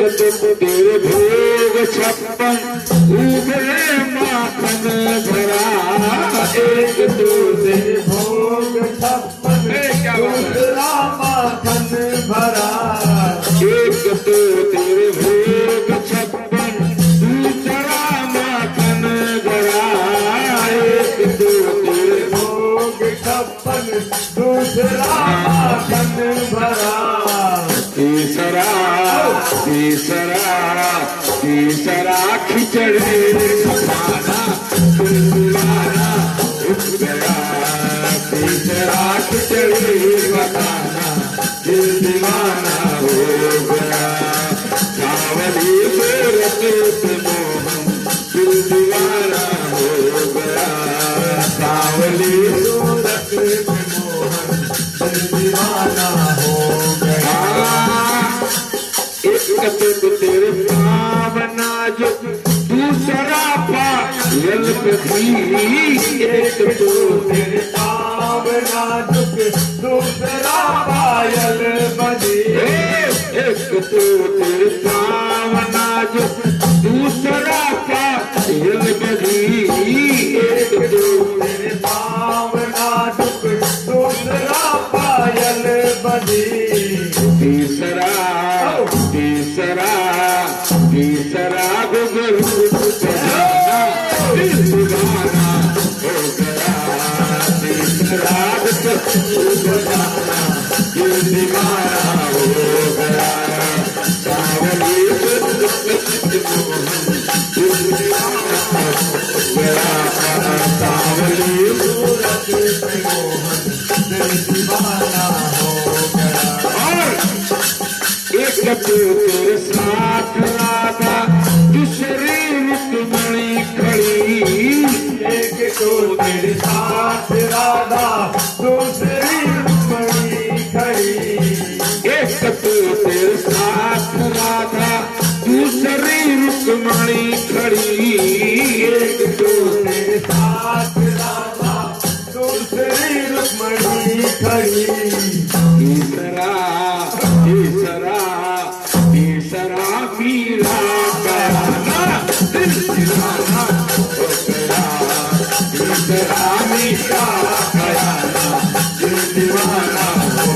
तो तेरे भोग 56 उबले माखन भरा। एक तो तेरे भोग 56 दूसरा माखन भरा। एक तो तेरे भोग 56 दूसरा माखन भरा। एक तो तेरे भोग 56 दूसरा माखन भरा। तीसरा खिचड़ी खाना दिलवाना उठ गया। तीसरा खिचड़ी बताना दिल दीवाना हो गया। सावली सूरत पे मोहन दिल दीवाना हो गया। सावली सूरत पे मोहन दिल दीवाना हो गया। एक तो तेरे पावना जो दूसरा पायल भी। एक तो तेरे पावना झुक दूसरा पायल बजी। एक तो तेरे पावना जो दूसरा पायल भी। एक तो तेरे पावना झुक दूसरा पायल बजी। तीसरा गुगल दिल दीवाना हो गया। तीसरा दिल दीवाना हो गया। सावली दिल दीवाना हो गया। सावली सूरत पे मोहन दिल दीवाना हो गया। एक तो तेरे साथ राधा दूसरी रुक्मणी खड़ी। एक तो तेरे साथ राधा दूसरी रुक्मणी खड़ी। एक तो तेरे साथ राधा दूसरी रुक्मणी खड़ी। एक तो तेरे साथ राधा दूसरी रुक्मणी खड़ी। तीसरा मीरा कराना दिल दीवाना हो गया। तीसरा मीरा कराना दिल दीवाना हो